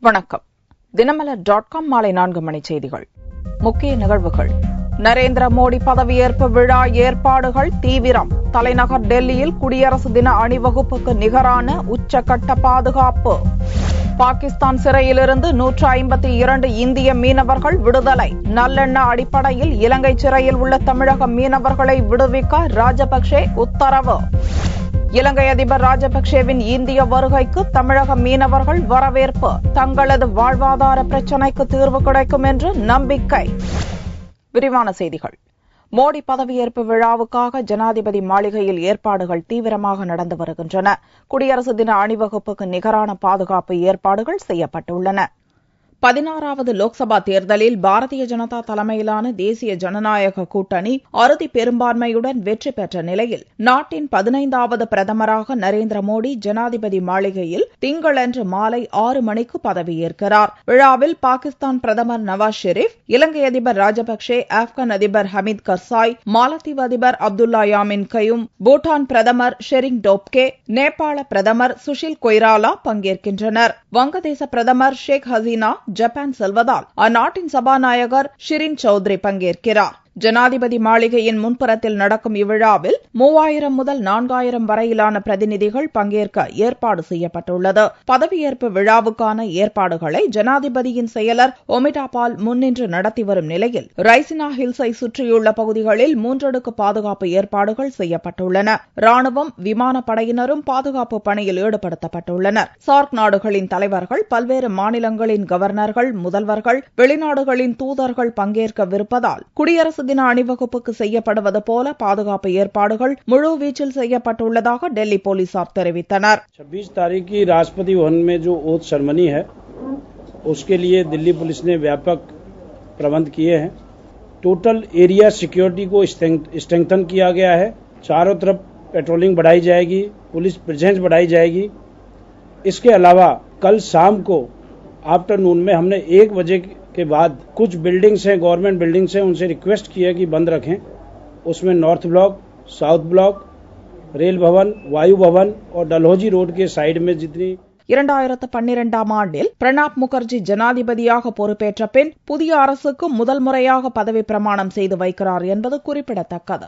வணக்கம். தினமலர்.com மாலை 4 மணி செய்திகள். முக்கிய நிகழ்வுகள். நரேந்திர மோடி பதவியேற்பு விழா ஏற்பாடுகள் தீவிரம். தலைநகர் டெல்லியில் குடியரசு தின அணிவகுப்புக்கு நிகரான உச்சகட்ட பாதுகாப்பு. பாகிஸ்தான் சிறையிலிருந்து 152 இந்திய மீனவர்கள் விடுதலை. நல்லெண்ண அடிப்படையில் இலங்கை சிறையில் உள்ள தமிழக மீனவர்களை விடுவிக்க ராஜபக்சே உத்தரவு. இலங்கை அதிபர் ராஜபக்சேவின் இந்திய வருகைக்கு தமிழக மீனவர்கள் வரவேற்பு. தங்களது வாழ்வாதார பிரச்சினைக்கு தீர்வு கிடைக்கும் என்று நம்பிக்கை. விரிவான செய்திகள். மோடி பதவியேற்பு விழாவுக்காக ஜனாதிபதி மாளிகையில் ஏற்பாடுகள் தீவிரமாக நடந்து வருகின்றன. குடியரசு தின அணிவகுப்புக்கு நிகரான பாதுகாப்பு ஏற்பாடுகள் செய்யப்பட்டுள்ளன. 16வது லோக்சபா தேர்தலில் பாரதிய ஜனதா தலைமையிலான தேசிய ஜனநாயக கூட்டணி அறுதி பெரும்பான்மையுடன் வெற்றி பெற்ற நிலையில் நாட்டின் 15வது பிரதமராக நரேந்திர மோடி ஜனாதிபதி மாளிகையில் திங்களன்று மாலை 6 மணிக்கு பதவியேற்கிறார். விழாவில் பாகிஸ்தான் பிரதமர் நவாஸ் ஷெரீப், இலங்கை அதிபர் ராஜபக்சே, ஆப்கான் அதிபர் ஹமீத் கர்சாய், மாலத்தீவு அதிபர் அப்துல்லா யாமின் கயூம், பூட்டான் பிரதமர் ஷெரிங் டோப்கே, நேபாள பிரதமர் சுஷில் கொய்ராலா பங்கேற்கின்றனர். வங்கதேச பிரதமர் ஷேக் ஹசீனா ஜப்பான் செல்வதால் அந்நாட்டின் சபாநாயகர் ஷிரின் சௌத்ரி பங்கேற்கிறார். ஜனாதிபதி மாளிகையின் முன்புறத்தில் நடக்கும் இவ்விழாவில் 3000 முதல் 4000 வரையிலான பிரதிநிதிகள் பங்கேற்க ஏற்பாடு செய்யப்பட்டுள்ளது. பதவியேற்பு விழாவுக்கான ஏற்பாடுகளை ஜனாதிபதியின் செயலர் ஒமிடா பால் முன்னின்று நடத்தி வரும் நிலையில் ரைசினா ஹில்ஸை சுற்றியுள்ள பகுதிகளில் 3 அடுக்கு பாதுகாப்பு ஏற்பாடுகள் செய்யப்பட்டுள்ளன. ராணுவம், விமானப்படையினரும் பாதுகாப்பு பணியில் ஈடுபடுத்தப்பட்டுள்ளனர். சார்க் நாடுகளின் தலைவர்கள், பல்வேறு மாநிலங்களின் கவர்னர்கள், முதல்வர்கள், வெளிநாடுகளின் தூதர்கள் பங்கேற்கவிருப்பதால் குடியரசு தின அணிவகுப்புக்கு செய்யப்படுவது போல பாதுகாப்பு ஏற்பாடுகள் முழுவீச்சில் செய்யப்பட்டுள்ளதாக டெல்லி போலீசார் தெரிவித்தனர். 26 तारीख की राष्ट्रपति भवन में जो ओथ सेरेमनी है उसके लिए दिल्ली पुलिस ने व्यापक प्रबंध किए हैं. टोटल एरिया सिक्योरिटी को स्ट्रेंथन किया गया है. चारों तरफ पेट्रोलिंग बढ़ाई जाएगी, पुलिस प्रेजेंस बढ़ाई जाएगी. इसके अलावा कल शाम को आफ्टरनून में हमने 1 बजे के बाद कुछ बिल्डिंग्स हैं, गवर्नमेंट बिल्डिंग्स हैं, उनसे रिक्वेस्ट की है कि बंद रखें. उसमें north block, south block, rail भवन, वायु भवन और डलहौजी रोड के साइड में जितनी 2012ஆம் ஆண்டில் பிரணாப் முகர்ஜி ஜனாதிபதியாக பொறுப்பேற்ற பின் புதிய அரசுக்கு முதல் முறையாக பதவி பிரமாணம் செய்து வைக்கிறார் என்பது குறிப்பிடத்தக்கது.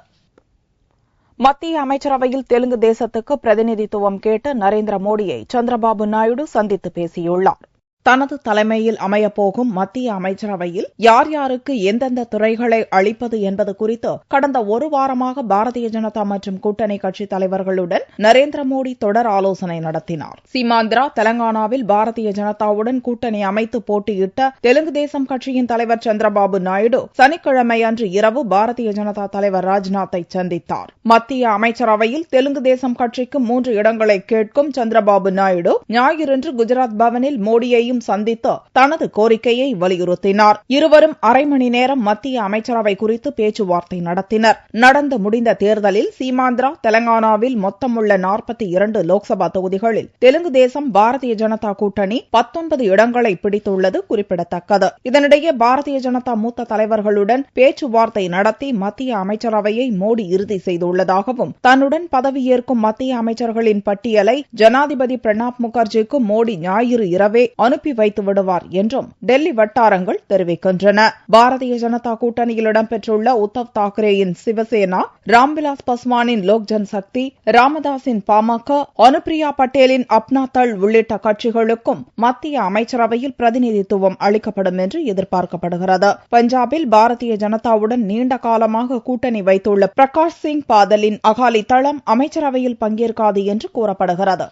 மத்திய அமைச்சரவையில் தெலுங்கு தேசத்துக்கு பிரதிநிதித்துவம் கேட்டு நரேந்திர மோடியை சந்திரபாபு நாயுடு சந்தித்து பேசியுள்ளார். தனது தலைமையில் அமையப்போகும் மத்திய அமைச்சரவையில் யார் யாருக்கு எந்தெந்த துறைகளை அளிப்பது என்பது குறித்து கடந்த ஒரு வாரமாக பாரதிய ஜனதா மற்றும் கூட்டணி கட்சித் தலைவர்களுடன் நரேந்திர மோடி தொடர் ஆலோசனை நடத்தினார். சீமாந்திரா, தெலங்கானாவில் பாரதிய ஜனதாவுடன் கூட்டணி அமைத்து போட்டியிட்ட தெலுங்கு தேசம் கட்சியின் தலைவர் சந்திரபாபு நாயுடு சனிக்கிழமை அன்று இரவு பாரதிய ஜனதா தலைவர் ராஜ்நாத்தை சந்தித்தார். மத்திய அமைச்சரவையில் தெலுங்கு தேசம் கட்சிக்கு 3 இடங்களை கேட்கும் சந்திரபாபு நாயுடு ஞாயிறன்று குஜராத் பவனில் மோடியை சந்தித்து தனது கோரிக்கையை வலியுறுத்தினார். இருவரும் அரை மணி நேரம் மத்திய அமைச்சரவை குறித்து பேச்சுவார்த்தை நடத்தினர். நடந்து முடிந்த தேர்தலில் சீமாந்திரா, தெலங்கானாவில் மொத்தமுள்ள 42 லோக்சபா தொகுதிகளில் தெலுங்கு தேசம் பாரதிய ஜனதா கூட்டணி 19 இடங்களை பிடித்துள்ளது குறிப்பிடத்தக்கது. இதனிடையே பாரதிய ஜனதா மூத்த தலைவர்களுடன் பேச்சுவார்த்தை நடத்தி மத்திய அமைச்சரவையை மோடி இறுதி செய்துள்ளதாகவும் தன்னுடன் பதவியேற்கும் மத்திய அமைச்சர்களின் பட்டியலை ஜனாதிபதி பிரணாப் முகர்ஜிக்கு மோடி ஞாயிறு இரவே அனுப்பி வைத்து விடுவார் என்றும் டெல்லி வட்டாரங்கள் தெரிவிக்கின்றன. பாரதிய ஜனதா கூட்டணியில் இடம்பெற்றுள்ள உத்தவ் தாக்கரேயின் சிவசேனா, ராம்விலாஸ் பாஸ்வானின் லோக் ஜன்சக்தி, ராமதாசின் பாமக, அனுப்பிரியா பட்டேலின் அப்னா தள் உள்ளிட்ட கட்சிகளுக்கும் மத்திய அமைச்சரவையில் பிரதிநிதித்துவம் அளிக்கப்படும் என்று எதிர்பார்க்கப்படுகிறது. பஞ்சாபில் பாரதிய ஜனதாவுடன் நீண்ட காலமாக கூட்டணி வைத்துள்ள பிரகாஷ் சிங் பாதலின் அகாலி தளம் அமைச்சரவையில் பங்கேற்காது என்று கூறப்படுகிறது.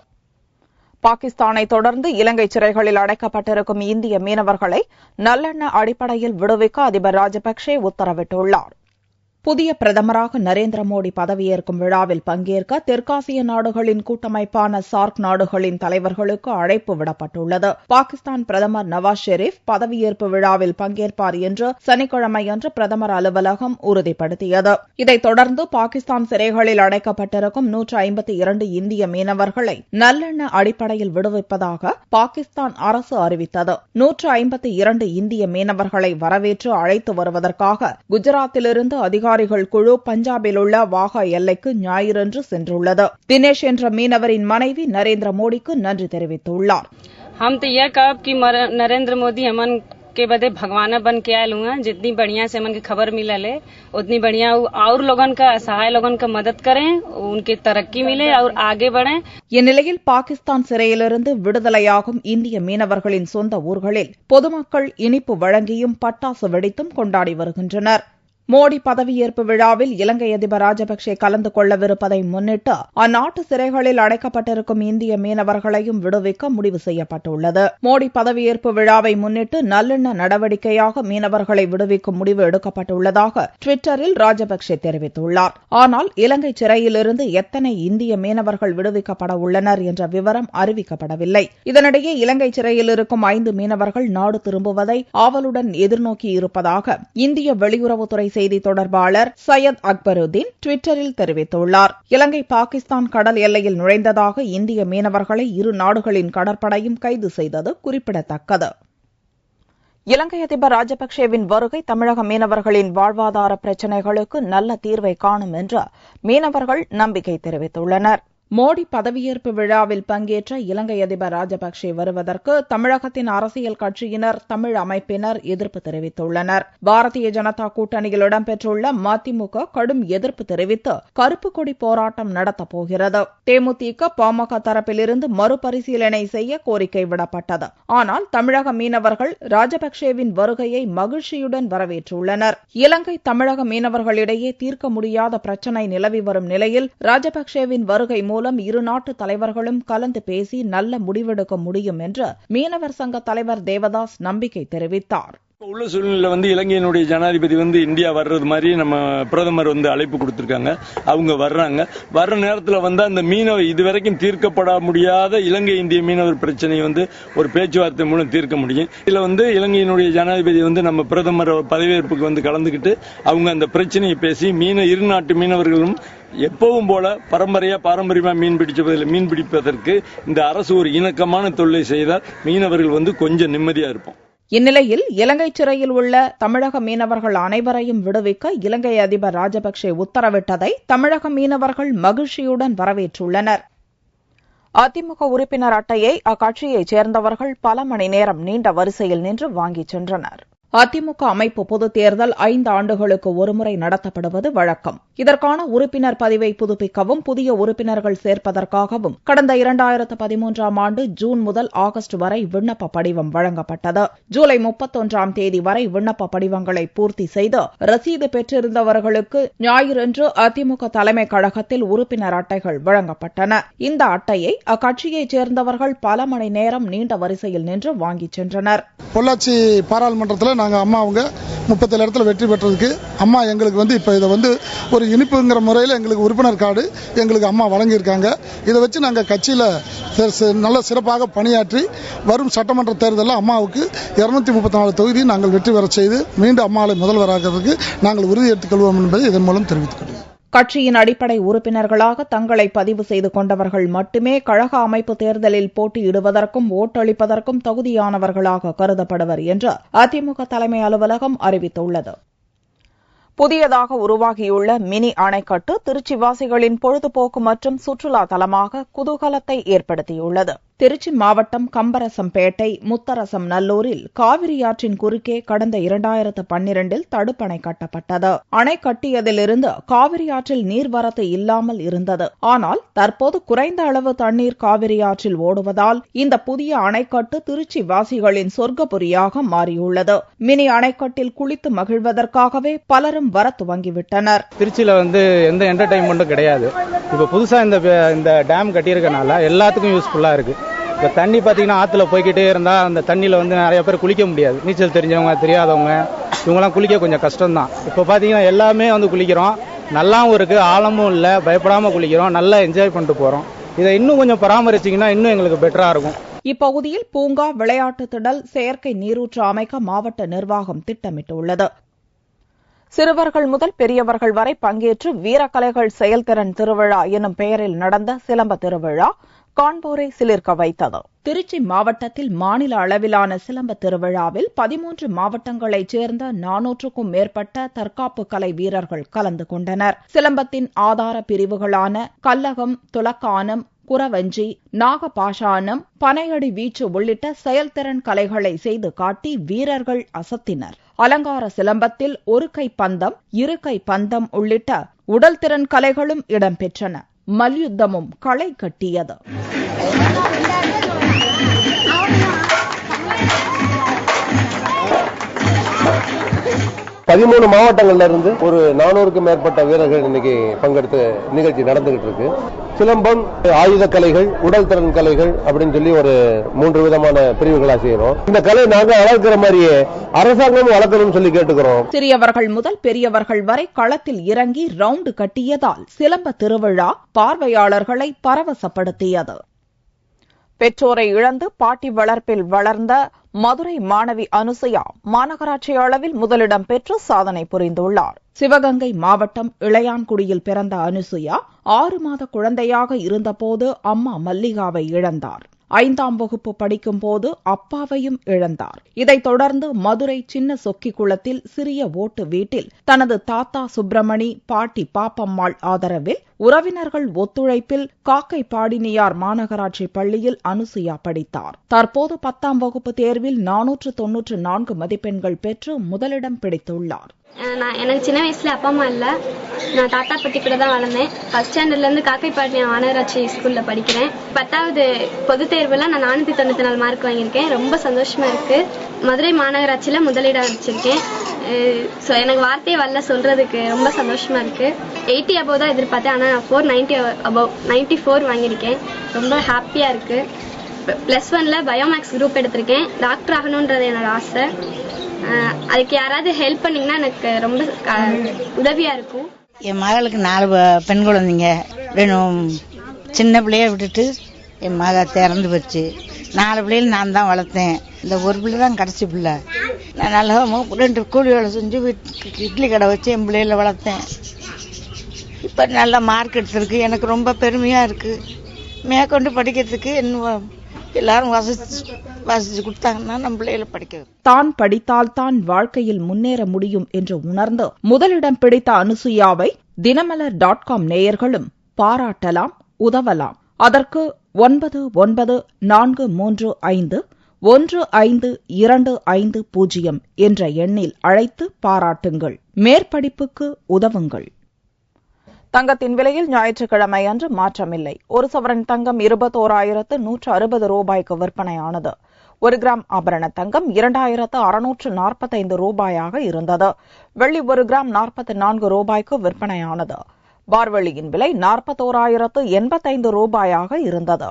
பாகிஸ்தானை தொடர்ந்து இலங்கை சிறைகளில் அடைக்கப்பட்டிருக்கும் இந்திய மீனவர்களை நல்லெண்ண அடிப்படையில் விடுவிக்க அதிபர் ராஜபக்சே உத்தரவிட்டுள்ளார். புதிய பிரதமராக நரேந்திர மோடி பதவியேற்கும் விழாவில் பங்கேற்க தெற்காசிய நாடுகளின் கூட்டமைப்பான சார்க் நாடுகளின் தலைவர்களுக்கு அழைப்பு விடப்பட்டுள்ளது. பாகிஸ்தான் பிரதமர் நவாஸ் ஷெரீப் பதவியேற்பு விழாவில் பங்கேற்பார் என்று சனிக்கிழமையன்று பிரதமர் அலுவலகம் உறுதிப்படுத்தியது. இதைத் தொடர்ந்து பாகிஸ்தான் சிறைகளில் அடைக்கப்பட்டிருக்கும் 152 இந்திய மீனவர்களை நல்லெண்ண அடிப்படையில் விடுவிப்பதாக பாகிஸ்தான் அரசு அறிவித்தது. 152 இந்திய மீனவர்களை வரவேற்று அழைத்து வருவதற்காக குஜராத்திலிருந்து அதிகாரிகள் குழு பஞ்சாபில் உள்ள வாகா எல்லைக்கு ஞாயிறன்று சென்றுள்ளது. தினேஷ் என்ற மீனவரின் மனைவி நரேந்திர மோடிக்கு நன்றி தெரிவித்துள்ளார். हम तो यह कहब कि नरेंद्र मोदी हमन के बदे भगवान बन के आयल हुआ। जितनी बढ़िया से हमन की खबर मिलल है उतनी बढ़िया और लोगन का असहाय लोगन का मदद करें, उनके तरक्की मिले और आगे बढ़े। இந்நிலையில் பாகிஸ்தான் சிறையிலிருந்து விடுதலையாகும் இந்திய மீனவர்களின் சொந்த ஊர்களில் பொதுமக்கள் இனிப்பு வழங்கியும் பட்டாசு வெடித்தும் கொண்டாடி வருகின்றனர். மோடி பதவியேற்பு விழாவில் இலங்கை அதிபர் ராஜபக்சே கலந்து கொள்ளவிருப்பதை முன்னிட்டு அந்நாட்டு சிறைகளில் அடைக்கப்பட்டிருக்கும் இந்திய மீனவர்களையும் விடுவிக்க முடிவு செய்யப்பட்டுள்ளது. மோடி பதவியேற்பு விழாவை முன்னிட்டு நல்லெண்ண நடவடிக்கையாக மீனவர்களை விடுவிக்கும் முடிவு எடுக்கப்பட்டுள்ளதாக டுவிட்டரில் ராஜபக்சே தெரிவித்துள்ளார். ஆனால் இலங்கை சிறையிலிருந்து எத்தனை இந்திய மீனவர்கள் விடுவிக்கப்பட உள்ளனர் என்ற விவரம் அறிவிக்கப்படவில்லை. இதனிடையே இலங்கை சிறையில் இருக்கும் 5 மீனவர்கள் நாடு திரும்புவதை ஆவலுடன் எதிர்நோக்கியிருப்பதாக இந்திய வெளியுறவுத்துறை செய்தி தொடர்பாளர் சையத் அக்பருதீன் டுவிட்டரில் தெரிவித்துள்ளார். இலங்கை பாகிஸ்தான் கடல் எல்லையில் நுழைந்ததாக இந்திய மீனவர்களை இரு நாடுகளின் கடற்படையும் கைது செய்தது குறிப்பிடத்தக்கது. இலங்கை அதிபர் ராஜபக்சேவின் வருகை தமிழக மீனவர்களின் வாழ்வாதார பிரச்சினைகளுக்கு நல்ல தீர்வை காணும் என்று மீனவர்கள் நம்பிக்கை தெரிவித்துள்ளனர். மோடி பதவியேற்பு விழாவில் பங்கேற்ற இலங்கை அதிபர் ராஜபக்சே வருவதற்கு தமிழகத்தின் அரசியல் கட்சியினர், தமிழ் அமைப்பினர் எதிர்ப்பு தெரிவித்துள்ளனர். பாரதிய ஜனதா கூட்டணியில் இடம்பெற்றுள்ள மதிமுக கடும் எதிர்ப்பு தெரிவித்து கருப்பு கொடி போராட்டம் நடத்தப் போகிறது. தேமுதிக, பாமக தரப்பிலிருந்து மறுபரிசீலனை செய்ய கோரிக்கை விடப்பட்டது. ஆனால் தமிழக மீனவர்கள் ராஜபக்சேவின் வருகையை மகிழ்ச்சியுடன் வரவேற்றுள்ளனர். இலங்கை தமிழக மீனவர்களிடையே தீர்க்க முடியாத பிரச்சினை நிலவி வரும் நிலையில் ராஜபக்சேவின் வருகை மூலம் இரு நாட்டு தலைவர்களும் கலந்து பேசி நல்ல முடிவெடுக்க முடியும் என்று மீனவர் சங்க தலைவர் தேவதாஸ் நம்பிக்கை தெரிவித்தார். உள்ள சூழ்நிலை இலங்கையினுடைய ஜனாதிபதி இந்தியா வர்றது மாதிரி நம்ம பிரதமர் அழைப்பு கொடுத்திருக்காங்க. அவங்க வர்றாங்க. வர்ற நேரத்தில் அந்த மீனவர் இதுவரைக்கும் தீர்க்கப்பட முடியாத இலங்கை இந்திய மீனவர் பிரச்சனையை ஒரு பேச்சுவார்த்தை மூலம் தீர்க்க முடியும். இதுல இலங்கையினுடைய ஜனாதிபதி நம்ம பிரதமர் பதவியேற்புக்கு கலந்துகிட்டு அவங்க அந்த பிரச்சனையை பேசி இரு நாட்டு மீனவர்களும் எப்பவும் போல பாரம்பரியமா மீன் பிடிப்பதற்கு இந்த அரசு ஒரு இணக்கமான தொழிலை செய்தால் மீனவர்கள் கொஞ்சம் நிம்மதியா இருப்போம். இந்நிலையில் இலங்கை சிறையில் உள்ள தமிழக மீனவர்கள் அனைவரையும் விடுவிக்க இலங்கை அதிபர் ராஜபக்சே உத்தரவிட்டதை தமிழக மீனவர்கள் மகிழ்ச்சியுடன் வரவேற்றுள்ளனர். அதிமுக உறுப்பினர் அட்டையை அக்கட்சியைச் சேர்ந்தவர்கள் பல மணி நேரம் நீண்ட வரிசையில் நின்று வாங்கிச் சென்றனர். அதிமுக அமைப்பு பொதுத் தேர்தல் 5 ஆண்டுகளுக்கு ஒருமுறை நடத்தப்படுவது வழக்கம். இதற்கான உறுப்பினர் பதிவை புதுப்பிக்கவும் புதிய உறுப்பினர்கள் சேர்ப்பதற்காகவும் கடந்த 2013ஆம் ஆண்டு ஜூன் முதல் ஆகஸ்ட் வரை விண்ணப்ப படிவம் வழங்கப்பட்டது. ஜூலை 31ஆம் தேதி வரை விண்ணப்ப படிவங்களை பூர்த்தி செய்து ரசீது பெற்றிருந்தவர்களுக்கு ஞாயிறன்று அதிமுக தலைமை கழகத்தில் உறுப்பினர் அட்டைகள் வழங்கப்பட்டன. இந்த அட்டையை அக்கட்சியைச் சேர்ந்தவர்கள் பல மணி நேரம் நீண்ட வரிசையில் நின்று வாங்கிச் சென்றனர். பொள்ளாச்சி பாராளுமன்றத்தில் நாங்கள் அம்மா அவங்க 37 இடத்துல வெற்றி பெற்றதுக்கு அம்மா எங்களுக்கு இப்போ இதை ஒரு இனிப்புங்கிற முறையில் எங்களுக்கு உறுப்பினர் கார்டு எங்களுக்கு அம்மா வழங்கியிருக்காங்க. இதை வச்சு நாங்கள் கட்சியில் நல்ல சிறப்பாக பணியாற்றி வரும் சட்டமன்ற தேர்தலில் அம்மாவுக்கு 234 தொகுதி நாங்கள் வெற்றி பெற செய்து மீண்டும் அம்மாவை முதல்வராகிறதுக்கு நாங்கள் உறுதி எடுத்துக் கொள்வோம் என்பதை இதன் மூலம் தெரிவித்துக் கொள்கிறோம். கட்சியின் அடிப்படை உறுப்பினர்களாக தங்களை பதிவு செய்து கொண்டவர்கள் மட்டுமே கழக அமைப்பு தேர்தலில் போட்டியிடுவதற்கும் ஓட்டளிப்பதற்கும் தகுதியானவர்களாக கருதப்படுவர் என்று அதிமுக தலைமை அலுவலகம் அறிவித்துள்ளது. புதியதாக உருவாகியுள்ள மினி அணைக்கட்டு திருச்சிவாசிகளின் பொழுதுபோக்கு மற்றும் சுற்றுலா தலமாக குதூகலத்தை ஏற்படுத்தியுள்ளது. திருச்சி மாவட்டம் கம்பரசம்பேட்டை முத்தரசம் நல்லூரில் காவிரியாற்றின் குறுக்கே கடந்த 2012இல் தடுப்பணை கட்டப்பட்டது. அணை கட்டியதிலிருந்து காவிரியாற்றில் நீர்வரத்து இல்லாமல் இருந்தது. ஆனால் தற்போது குறைந்த அளவு தண்ணீர் காவிரியாற்றில் ஓடுவதால் இந்த புதிய அணைக்கட்டு திருச்சி வாசிகளின் சொர்க்கபுரியாக மாறியுள்ளது. மினி அணைக்கட்டில் குளித்து மகிழ்வதற்காகவே பலரும் வர துவங்கிவிட்டனர். திருச்சியில எந்த என்டர்டைன்மெண்ட்டும் கிடையாது. இப்ப புதுசா இந்த டேம் கட்டியிருக்கனால எல்லாத்துக்கும் யூஸ்ஃபுல்லா இருக்கு. இப்போ தண்ணி பார்த்தீங்கன்னா ஆற்றுல போய்கிட்டே இருந்தால் அந்த தண்ணியில் நிறைய பேர் குளிக்க முடியாது. நீச்சல் தெரிஞ்சவங்க தெரியாதவங்க இவங்கெல்லாம் குளிக்க கொஞ்சம் கஷ்டம்தான். இப்போ பார்த்தீங்கன்னா எல்லாமே குளிக்கிறோம். நல்லாவும் இருக்குது, ஆழமும் இல்லை, பயப்படாமல் குளிக்கிறோம், நல்லா என்ஜாய் பண்ணிட்டு போகிறோம். இதை இன்னும் கொஞ்சம் பராமரிச்சிங்கன்னா இன்னும் எங்களுக்கு பெட்டராக இருக்கும். இப்பகுதியில் பூங்கா, விளையாட்டு திடல், செயற்கை நீரூற்று அமைக்க மாவட்ட நிர்வாகம் திட்டமிட்டுள்ளது. சிறுவர்கள் முதல் பெரியவர்கள் வரை பங்கேற்று வீரக்கலைகள் செயல்திறன் திருவிழா எனும் பெயரில் நடந்த சிலம்ப திருவிழா காண்போரை சிலிர்க்க வைத்தது. திருச்சி மாவட்டத்தில் மாநில அளவிலான சிலம்ப திருவிழாவில் 13 மாவட்டங்களைச் சேர்ந்த 400க்கும் மேற்பட்ட தற்காப்பு கலை வீரர்கள் கலந்து கொண்டனர். சிலம்பத்தின் ஆதார பிரிவுகளான கல்லகம், துலக்கானம், குறவஞ்சி, நாகபாஷானம், பனையடி வீச்சு உள்ளிட்ட செயல்திறன் கலைகளை செய்து காட்டி வீரர்கள் அசத்தினர். அலங்கார சிலம்பத்தில் ஒரு கை பந்தம், இரு கை பந்தம் உள்ளிட்ட உடல் திறன் கலைகளும் இடம்பெற்றன. மல்யுத்தமும் களை கட்டியது. பதிமூணு மாவட்டங்கள்ல இருந்து ஒரு 400க்கும் மேற்பட்ட வீரர்கள் இன்னைக்கு பங்கெடுத்து நிகழ்ச்சி நடந்துகிட்டு இருக்கு. சிலம்பம், ஆயுத கலைகள், உடல் திறன் கலைகள் அப்படின்னு சொல்லி ஒரு 3 விதமான பிரிவுகளா செய்யறோம். இந்த கலை நாங்க வளர்க்கிற மாதிரியே அரசாங்கமும் வளர்க்கணும்னு சொல்லி கேட்டுக்கிறோம். சிறியவர்கள் முதல் பெரியவர்கள் வரை களத்தில் இறங்கி ரவுண்டு கட்டியதால் சிலம்ப திருவிழா பார்வையாளர்களை பரவசப்படுத்தியது. பெற்றோரை இழந்து பாட்டி வளர்ப்பில் வளர்ந்த மதுரை மாணவி அனுசுயா மாநகராட்சி அளவில் முதலிடம் பெற்று சாதனை புரிந்துள்ளார். சிவகங்கை மாவட்டம் இளையான்குடியில் பிறந்த அனுசுயா 6 மாத குழந்தையாக இருந்தபோது அம்மா மல்லிகாவை இழந்தார். 5ஆம் வகுப்பு படிக்கும் போது அப்பாவையும் இழந்தார். இதைத் தொடர்ந்து மதுரை சின்ன சொக்கிக்குளத்தில் சிறிய ஓட்டு வீட்டில் தனது தாத்தா சுப்பிரமணி, பாட்டி பாப்பம்மாள் ஆதரவில் உறவினர்கள் ஒத்துழைப்பில் காக்கைப்பாடினியார் மாநகராட்சி பள்ளியில் அனுசுயா படித்தார். தற்போது 10ஆம் வகுப்பு தேர்வில் 494 மதிப்பெண்கள் பெற்று முதலிடம் பிடித்துள்ளார். எனக்கு சின்ன வயசுல அப்பா அம்மா இல்ல, நான் தாத்தா பத்தி கூட தான் வளர்ந்தேன். ஃபர்ஸ்ட் ஸ்டாண்டர்ட்ல இருந்து காக்கைப்பாடி மாநகராட்சி ஸ்கூல்ல படிக்கிறேன். 10வது பொது தேர்வுல நான் 494 மார்க் வாங்கியிருக்கேன். ரொம்ப சந்தோஷமா இருக்கு. மதுரை மாநகராட்சியில முதலிடம் வச்சிருக்கேன். எனக்கு வார்த்தையே வரல சொல்றதுக்கு, ரொம்ப சந்தோஷமா இருக்கு. 80 above தான் எதிர்பார்த்தேன், ஆனா 490 above 94 வாங்கியிருக்கேன். ரொம்ப ஹாப்பியா இருக்கு. +1ல பயோமேக்ஸ் குரூப் எடுத்திருக்கேன். டாக்டர் ஆகணும்ன்றது என்னோட ஆசை. அதுக்கு யாராவது ஹெல்ப் பண்ணீங்கன்னா எனக்கு ரொம்ப உதவியா இருக்கும். என் மகளுக்கு 4 பெண் குழந்தைங்க. சின்ன பிள்ளைய விட்டுட்டு என் மக திறந்து போச்சு. 4 பிள்ளைகள் நான் தான் வளர்த்தேன். இந்த ஒரு பிள்ளை தான் கடைசி பிள்ளை. நான் நல்லா 2 கூலி வேலை செஞ்சு இட்லி கடை வச்சு என் பிள்ளைகளை வளர்த்தேன். இப்போ நல்ல மார்க் எடுத்திருக்கு. எனக்கு ரொம்ப பெருமையா இருக்கு. மேற்கொண்டு படிக்கிறதுக்கு இன்னும் எல்லாரும் வாசிச்சு கொடுத்தாங்கன்னா நம்ம பிள்ளைகளை படிக்க. தான் படித்தால் தான் வாழ்க்கையில் முன்னேற முடியும் என்று உணர்ந்து முதலிடம் பிடித்த அனுசுயாவை தினமலர்.com நேயர்களும் பாராட்டலாம், உதவலாம். அதற்கு 9943515250 என்ற எண்ணில் அழைத்து பாராட்டுங்கள். மேற்படிப்புக்கு உதவுங்கள். தங்கத்தின் விலையில் ஞாயிற்றுக்கிழமை அன்று மாற்றமில்லை. 1 சவரன் தங்கம் 21,160 ரூபாய்க்கு விற்பனையானது. 1 கிராம் ஆபரண தங்கம் 2,645 ரூபாயாக இருந்தது. வெள்ளி 1 கிராம் 44 ரூபாய்க்கு விற்பனையானது. பார்வெளியின் விலை 41,085 ரூபாயாக இருந்தது.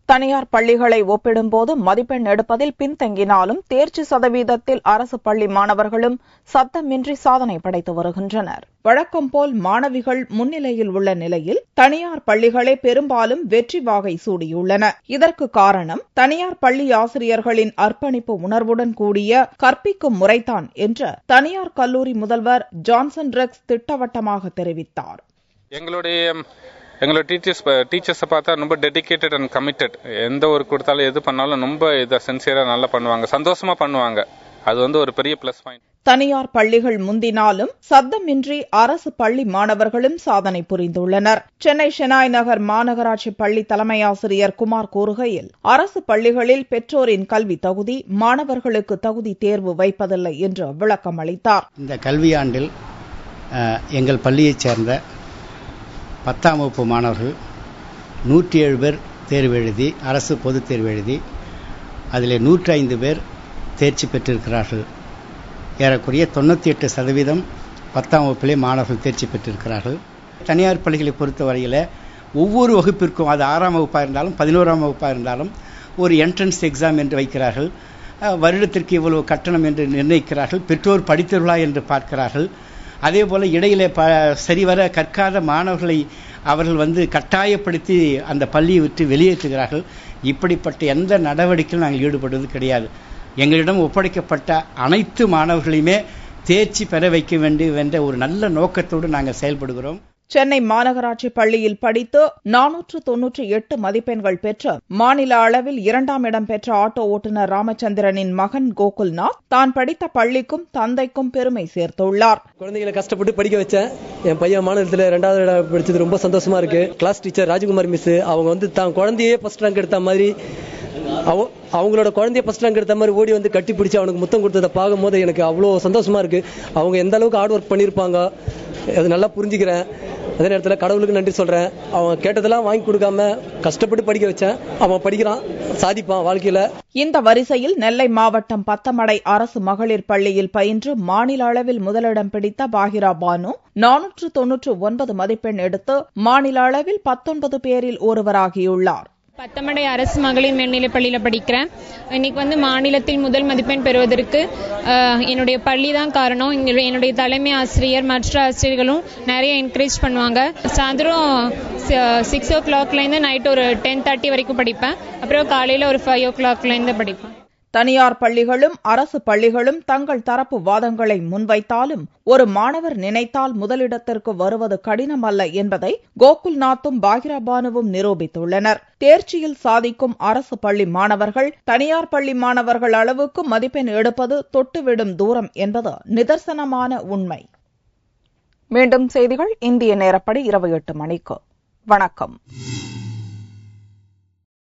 தனியார் பள்ளிகளை ஒப்பிடும்போது மதிப்பெண் எடுப்பதில் பின்தங்கினாலும் தேர்ச்சி சதவீதத்தில் அரசு பள்ளி மாணவர்களும் சத்தமின்றி சாதனை படைத்து வருகின்றனர். வழக்கம் போல் மாணவிகள் முன்னிலையில் உள்ள நிலையில் தனியார் பள்ளிகளே பெரும்பாலும் வெற்றி வாகை சூடியுள்ளன. இதற்கு காரணம் தனியார் பள்ளி ஆசிரியர்களின் அர்ப்பணிப்பு உணர்வுடன் கூடிய கற்பிக்கும் முறைதான் என்று தனியார் கல்லூரி முதல்வர் ஜான்சன் ரெக்ஸ் திட்டவட்டமாக தெரிவித்தார். எங்களோட டீச்சர்ஸை பார்த்தா ரொம்ப டெடிகேட்டட் அண்ட் கமிட்டட். எந்த ஒரு கொடுத்தாலும் எது பண்ணாலும் ரொம்ப சின்சியரா நல்லா பண்ணுவாங்க, சந்தோஷமா பண்ணுவாங்க. அது ஒரு பெரிய பிளஸ் பாயிண்ட். தனியார் பள்ளிகள் முந்தினாலும் சத்தமின்றி அரசு பள்ளி மாணவர்களும் சாதனை புரிந்துள்ளனர். சென்னை ஷெனாய் நகர் மாநகராட்சி பள்ளி தலைமை ஆசிரியர் குமார் கூறுகையில், அரசு பள்ளிகளில் பெற்றோரின் கல்வி தகுதி மாணவர்களுக்கு தகுதி தேர்வு வைப்பதில்லை என்று விளக்கம் அளித்தார். இந்த கல்வியாண்டில் எங்கள் பள்ளியைச் சேர்ந்த 10ஆம் வகுப்பு மாணவர்கள் 107 பேர் தேர்வு எழுதி, அரசு பொதுத் தேர்வு எழுதி, அதில் 105 பேர் தேர்ச்சி பெற்றிருக்கிறார்கள். ஏறக்குறைய 98% 10ஆம் வகுப்பிலே மாணவர்கள் தேர்ச்சி பெற்றிருக்கிறார்கள். தனியார் பள்ளிகளை பொறுத்தவரையில் ஒவ்வொரு வகுப்பிற்கும், அது 6ஆம் வகுப்பாக இருந்தாலும் 11ஆம் வகுப்பாக இருந்தாலும், ஒரு என்ட்ரன்ஸ் எக்ஸாம் என்று வைக்கிறார்கள். வருடத்திற்கு இவ்வளவு கட்டணம் என்று நிர்ணயிக்கிறார்கள். பெற்றோர் படித்தவர்களா என்று பார்க்கிறார்கள். அதே போல இடையிலே சரிவர கற்காத மாணவர்களை அவர்கள் கட்டாயப்படுத்தி அந்த பள்ளியை விட்டு வெளியேற்றுகிறார்கள். இப்படிப்பட்ட எந்த நடவடிக்கையும் நாங்கள் ஈடுபடுவது கிடையாது. எங்களிடம் ஒப்படைக்கப்பட்ட அனைத்து மாணவர்களையுமே தேர்ச்சி பெற வைக்க வேண்டும் என்ற ஒரு நல்ல நோக்கத்தோடு நாங்கள் செயல்படுகிறோம். சென்னை மாநகராட்சி பள்ளியில் படித்து 498 மதிப்பெண்கள் பெற்று மாநில அளவில் 2ஆம் இடம் பெற்ற ஆட்டோ ஓட்டுநர் ராமச்சந்திரனின் மகன் கோகுல்நாத் தான் படித்த பள்ளிக்கும் தந்தைக்கும் பெருமை சேர்த்துள்ளார். குழந்தைகளை கஷ்டப்பட்டு படிக்க வச்சேன். என் பையன் மாநிலத்தில் 2வது இடம் படிச்சது ரொம்ப சந்தோஷமா இருக்கு. கிளாஸ் டீச்சர் ராஜகுமார் மிஸ் அவங்க வந்து தான் குழந்தையே ஃபர்ஸ்ட் ரேங்க் எடுத்த மாதிரி அவங்களோட குழந்தைய ஃபர்ஸ்ட் ரேங்க் எடுத்த மாதிரி ஓடி வந்து கட்டி பிடிச்சி அவனுக்கு முத்தம் கொடுத்ததை பார்க்கும்போது எனக்கு அவ்வளோ சந்தோஷமா இருக்கு. அவங்க எந்த அளவுக்கு ஹார்ட் ஒர்க் பண்ணியிருப்பாங்க அது நல்லா புரிஞ்சுக்கிறேன். அதே நேரத்தில் கடவுளுக்கு நன்றி சொல்றேன். அவன் கேட்டதெல்லாம் வாங்கி கொடுக்காம கஷ்டப்பட்டு படிக்க வச்சேன். அவன் படிக்கிறான், சாதிப்பான் வாழ்க்கையில. இந்த வரிசையில் நெல்லை மாவட்டம் பத்தமடை அரசு மகளிர் பள்ளியில் பயின்று மாநில அளவில் முதலிடம் பிடித்த பாகிரா பானு 499 மதிப்பெண் எடுத்து மாநில அளவில் 19 பேரில் ஒருவராகியுள்ளார். பத்தமடை அரசு மகளிர் மேல்நிலைப் பள்ளியில படிக்கிறேன். இன்னைக்கு வந்து மாநிலத்தில் முதல் மதிப்பெண் பெறுவதற்கு என்னுடைய பள்ளி தான் காரணம். என்னுடைய தலைமை ஆசிரியர் மற்ற ஆசிரியர்களும் நிறைய என்கரேஜ் பண்ணுவாங்க. சாயந்தரம் 6 o'clockலேருந்து நைட் ஒரு 10:30 வரைக்கும் படிப்பேன். அப்புறம் காலையில் ஒரு 5 o'clockலேருந்து படிப்பேன். தனியார் பள்ளிகளும் அரசு பள்ளிகளும் தங்கள் தரப்பு வாதங்களை முன்வைத்தாலும் ஒரு மாணவர் நினைத்தால் முதலிடத்திற்கு வருவது கடினமல்ல என்பதை கோகுல்நாத்தும் பாகிரா பானுவும் நிரூபித்துள்ளனர். தேர்ச்சியில் சாதிக்கும் அரசு பள்ளி மாணவர்கள் தனியார் பள்ளி மாணவர்கள் அளவுக்கு மதிப்பெண் எடுப்பது தொட்டுவிடும் தூரம் என்பது நிதர்சனமான உண்மை. மீண்டும் செய்திகள் இந்திய நேரப்படி இரவு 8 மணிக்கு. வணக்கம்.